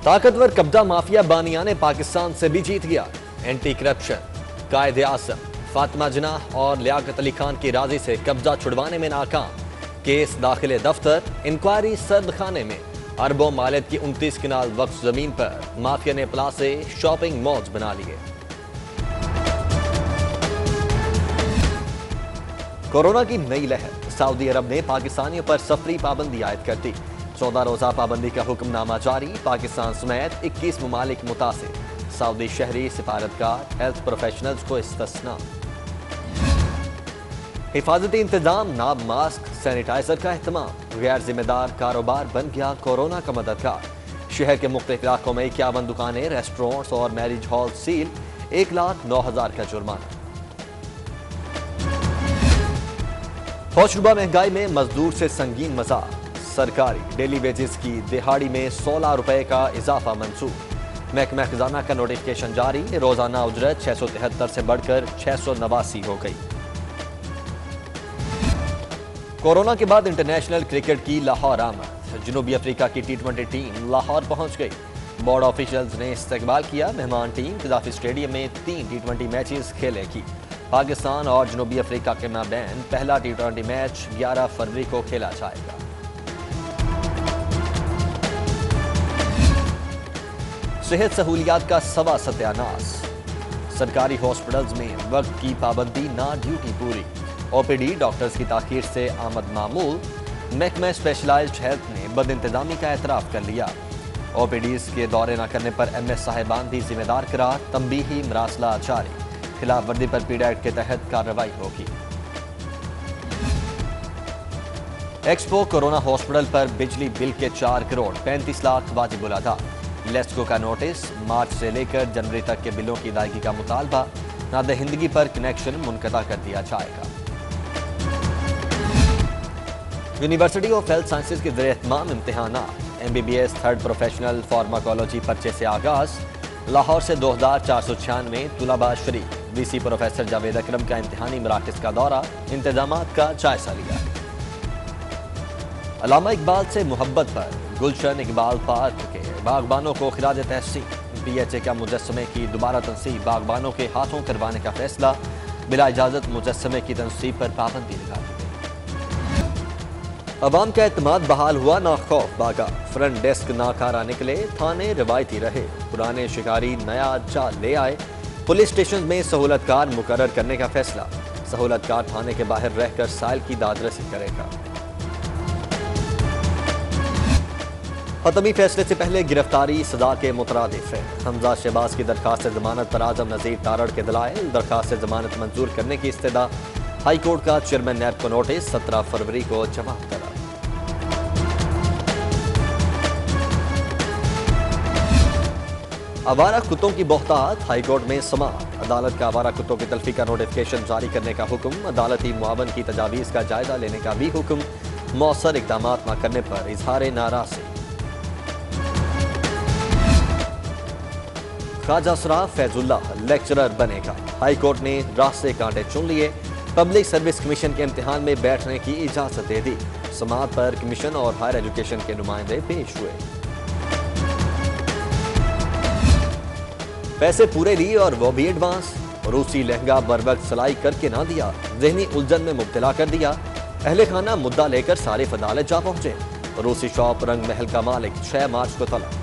ताकतवर कब्जा माफिया बानियाने पाकिस्तान से भी जीत गया। एंटी करप्शन कायदे आज़म फातिमा जिन्नाह और लियाकत अली खान की राजी से कब्जा छुड़वाने में नाकाम। केस दाखिले दफ्तर, इंक्वायरी सर्द खाने में। अरबों मालियत की 29 किनाल वक्फ जमीन पर माफिया ने प्लासे शॉपिंग मॉल्स बना लिए। कोरोना की नई लहर, सऊदी अरब ने पाकिस्तानियों पर सफरी पाबंदी आयद कर दी। 14 रोजा पाबंदी का हुक्मनामा जारी। पाकिस्तान समेत 21 ममालिक मुतासिर। सऊदी शहरी सिफारतकार, हेल्थ प्रोफेशनल्स को इस्तिस्ना। हिफाजती इंतजाम, नाब, मास्क, सैनिटाइजर का एहतमाम। गैर जिम्मेदार कारोबार बन गया कोरोना का मददगार। शहर के मुख्तलिफ इलाकों में 51 दुकानें, रेस्टोरेंट्स और मैरिज हॉल सील। 1,09,000 का जुर्माना। होशरुबा महंगाई में मजदूर से संगीन मजाक। सरकारी डेली वेजेस की दिहाड़ी में 16 रुपए का इजाफा मंसूर। महकमा खजाना का नोटिफिकेशन जारी। रोजाना उजरत 673 से बढ़कर 689 हो गई। कोरोना के बाद इंटरनेशनल क्रिकेट की लाहौर आमद। जनूबी अफ्रीका की T20 टीम लाहौर पहुंच गई। बोर्ड ऑफिशियल्स ने इस्तकबाल किया। मेहमान टीम कज़ाफी स्टेडियम में 3 T20 मैचेस खेलेगी। पाकिस्तान और जनूबी अफ्रीका के माबैन पहला T20 मैच 11 फरवरी को खेला जाएगा। सेहत सहूलियात का सवा सत्यानाश। सरकारी हॉस्पिटल्स में वक्त की पाबंदी, ना ड्यूटी पूरी। ओपीडी डॉक्टर्स की ताखीर से आमद मामूल। महकमा स्पेशलाइज्ड हेल्थ ने बदइंतजामी का एतराफ कर लिया। ओपीडीज के दौरे न करने पर MS साहिबान भी जिम्मेदार करार। तंबीही मरासला जारी। खिलाफ वर्दी पर पीड़ा एक्ट के तहत कार्रवाई होगी। एक्सपो कोरोना हॉस्पिटल पर बिजली बिल के 4 करोड़ 35 लाख वाजिबुल अदा। लेस्को का नोटिस, मार्च से लेकर जनवरी तक के बिलों की अदायगी का मुतालबा। नादहिंदगी पर कनेक्शन मुनक़ता कर दिया जाएगा। यूनिवर्सिटी ऑफ हेल्थ साइंसेज के ज़रिए इत्माम इम्तिहानात। MBBS थर्ड प्रोफेशनल फार्माकोलॉजी पर्चे से आगाज। लाहौर से 2496 तुलबा शरीक। VC प्रोफेसर जावेद अकरम का इम्तिहानी मराकज़ का दौरा। इंतजामात का जायजा लिया। अल्लामा इकबाल से मोहब्बत पर गुलशन इकबाल पार्क के बागबानों को खिराज तहसीन। PHA का मुजस्समे की दोबारा तनसीब बागबानों के हाथों करवाने का फैसला। बिला इजाजत मुजस्समे की तनसीब पर पाबंदी लगा दी गई। अवाम का एतमाद बहाल हुआ, ना खौफ बागा। फ्रंट डेस्क नाकारा निकले, थाने रवायती रहे। पुराने शिकारी नया चाल ले आए। पुलिस स्टेशन में सहूलतकार मुकर्रर करने का फैसला। सहूलतकार थाने के बाहर रहकर साइल की दादरसी करेगा। हतमी फैसले से पहले गिरफ्तारी सजा के मुतरादिफ है। हमजा शहबाज की दरखास्त जमानत पर आजम नजीर तारड़ के दलाइल। दरखास्त जमानत मंजूर करने की इस्तदा। हाई कोर्ट का चेयरमैन नैब को नोटिस 17 फरवरी को जमा करा। आवारा कुत्तों की बोहतात, हाई कोर्ट में समाअत। अदालत का आवारा कुत्तों की तल्फी का नोटिफिकेशन जारी करने का हुक्म। अदालती मुआवन की तजावीज़ का जायजा लेने का भी हुक्म। मौसर इकदाम न करने पर इजहार नाराज़गी। ख्वाजा सराफ फैजुल्लाह लेक्चरर बनेगा। हाई कोर्ट ने रास्ते कांटे चुन लिए। पब्लिक सर्विस कमीशन के इम्तिहान में बैठने की इजाजत दे दी। समाअत पर कमीशन और हायर एजुकेशन के नुमाइंदे पेश हुए। पैसे पूरे लिए और वो भी एडवांस। रूसी लहंगा बर वक्त सिलाई करके ना दिया। जहनी उलझन में मुब्तला कर दिया। अहले खाना मुद्दा लेकर सारे अदालत जा पहुंचे। रूसी शॉप रंग महल का मालिक 6 मार्च को तलब।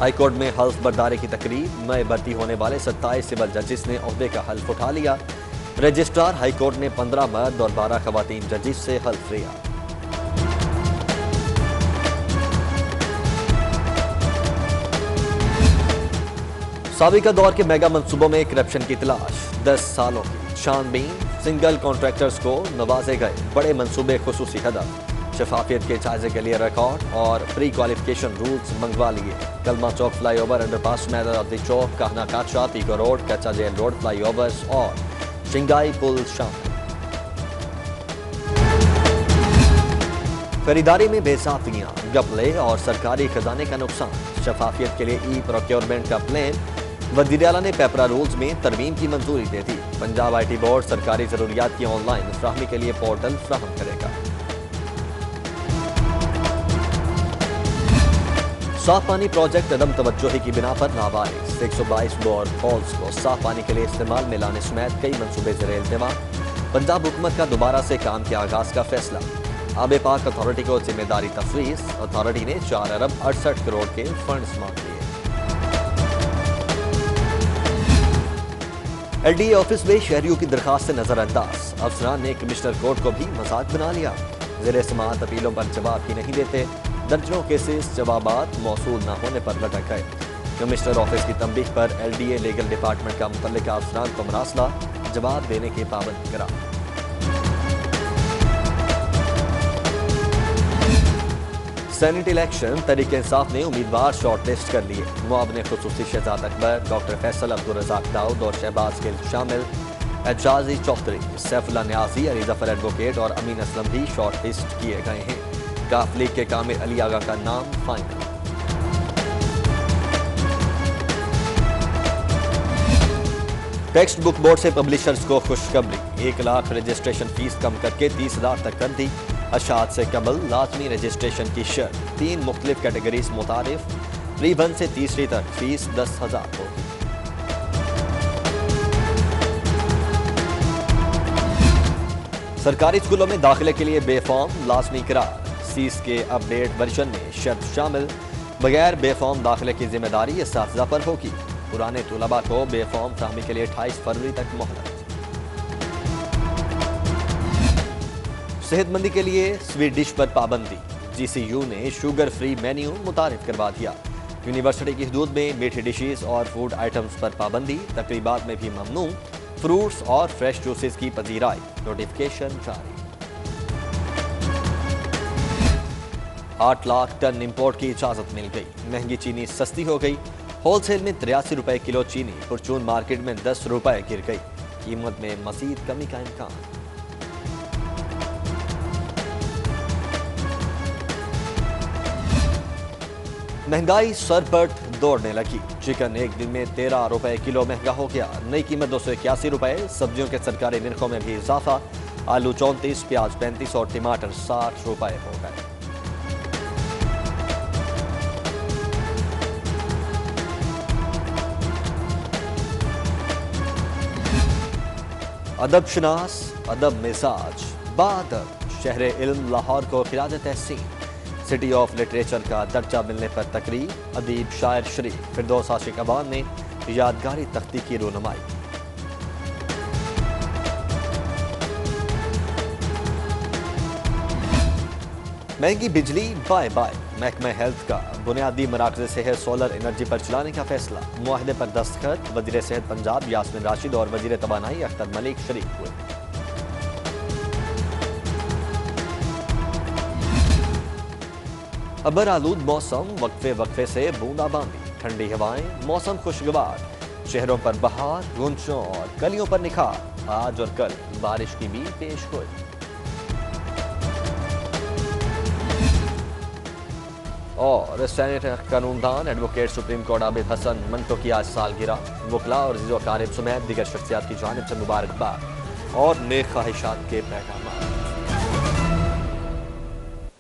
हाईकोर्ट में हल्फ बर्दारे की तकरीब। नए भर्ती होने वाले 27 सिविल जजेस ने ओहदे का हल्फ उठा लिया। रजिस्ट्रार हाईकोर्ट ने 15 मर्द और 12 खवातीन जजेस से हल्फ लिया। साबिका दौर के मेगा मंसूबों में करप्शन की तलाश। 10 सालों की छानबीन। सिंगल कॉन्ट्रैक्टर्स को नवाजे गए। बड़े मंसूबे खुसूसी हदफ। शफाफियत के जायजे के लिए रिकॉर्ड और प्री क्वालिफिकेशन रूल्स मंगवा लिए। Kalma Chowk flyover, underpass mother of the Chowk, Kahna Kacha, Peco road, Kacha jail road flyovers और शिंगाई पुल शामिल। खरीदारी में बेसाफियां, गपले और सरकारी खजाने का नुकसान। शफाफियत के लिए ई-प्रोक्योरमेंट का प्लान। वज़ीर आला ने पेपरा रूल्स में तरमीम की मंजूरी दे दी। पंजाब IT बोर्ड सरकारी जरूरियात की ऑनलाइन फ्राहमी के लिए पोर्टल फ्राहम करेगा। साफ पानी प्रोजेक्ट अदम तवज्जोही की बिना पर नावारिस 122 बोर हॉल्स को साफ पानी के लिए इस्तेमाल में लाने समेत कई मनसूबे ज़ेरे इल्तिमाम। पंजाब हुकूमत का दोबारा से काम के आगाज का फैसला। आबे पाक अथॉरिटी को जिम्मेदारी तफवीज़। अथॉरिटी ने 4 अरब 68 करोड़ के फंड्स मांग लिए। LDA ऑफिस में शहरियों की दरखास्त से नजरअंदाज। अफसरान ने कमिश्नर कोर्ट को भी मजाक बना लिया। ज़ेरे समाअत अपीलों पर जवाब ही नहीं देते। दर्जनों केसेस जवाबात मौसूल न होने पर लटक गए। कमिश्नर ऑफिस की तंबीह पर LDA लीगल डिपार्टमेंट का मुतल्लिका अफसरान को मरासला जवाब देने के पाबंद करा। सेनेट इलेक्शन तहरीक इंसाफ ने उम्मीदवार शॉर्टलिस्ट कर लिए। मुआवने खुसूसी शहजाद अकबर, डॉक्टर फैसल अब्दुल रज़ाक दाऊद और शहबाज गिल शामिल। एजाजी चौधरी, सैफुल्लाह न्याजी, अली जफर एडवोकेट और अमीन असलम भी शॉर्टलिस्ट किए गए हैं। काफ लीग के कामिल अली आगा का नाम फाइनल। टेक्स्ट बुक बोर्ड से पब्लिशर्स को खुशखबरी। 1 लाख रजिस्ट्रेशन फीस कम करके 30,000 तक कर दी। अशात से कबल लाजमी रजिस्ट्रेशन की शर्त। 3 मुख्तलिफ कैटेगरीज मुतारिफ। प्री 1 से तीसरी तक फीस 10,000 होगी। सरकारी स्कूलों में दाखिले के लिए बेफॉर्म लाजमी करार। सीस के अपडेट वर्जन में शर्त शामिल। बगैर बेफॉर्म दाखिले की जिम्मेदारी असातिज़ा पर होगी। पुराने तुलबा को बेफॉर्म फराहमी के लिए 28 फरवरी तक मोहलत। सेहतमंदी के लिए स्वीट डिश पर पाबंदी। GCU ने शुगर फ्री मेन्यू मुतारिफ करवा दिया। यूनिवर्सिटी की हदूद में मीठी डिशेज और फूड आइटम्स पर पाबंदी। तकरीबात में भी ममनू। फ्रूट्स और फ्रेश जूसेस की पजीराई। नोटिफिकेशन जारी। 8 लाख टन इंपोर्ट की इजाजत मिल गई। महंगी चीनी सस्ती हो गई। होलसेल में 83 रुपए किलो चीनी। फॉर्चून मार्केट में 10 रुपए गिर गई। कीमत में मजीद कमी का इम्कान। महंगाई सर पर दौड़ने लगी। चिकन एक दिन में 13 रुपए किलो महंगा हो गया। नई कीमत 281 रुपए। सब्जियों के सरकारी निर्खों में भी इजाफा। आलू 34, प्याज 35 और टमाटर 60 रुपए हो गए। अदब शनास, अदब मिजाज, बादब शहर इल्म लाहौर को खिराज तहसीन। सिटी ऑफ लिटरेचर का दर्जा मिलने पर तकरीब। अदीब शायर शरीफ फिरदौस आशिक अवान ने यादगारी तख्ती की रोनुमाई। महंगी बिजली बाय बाय। महकमा हेल्थ का बुनियादी मराकज़ सेहत सोलर एनर्जी पर चलाने का फैसला। मुआहदे पर दस्तखत। वज़ीर सेहत पंजाब यास्मीन राशिद और वज़ीर तवानाई अख्तर मलिक शरीक हुए। अबर आलूद मौसम। वक्फे वक्फे से बूंदाबांदी। ठंडी हवाएं। मौसम खुशगवार। शहरों पर बहार। गुंजों और कलियों पर निखार। आज और कल बारिश की भी पेश गोई। और सेनेट कानूनदान advocate supreme court Abid Hasan Manto की आज सालगिरह। वकला और अजीज़ व अकारिब समेत दीगर शख्सियात की जानिब से मुबारकबाद और नेक ख्वाहिशात के पैगाम।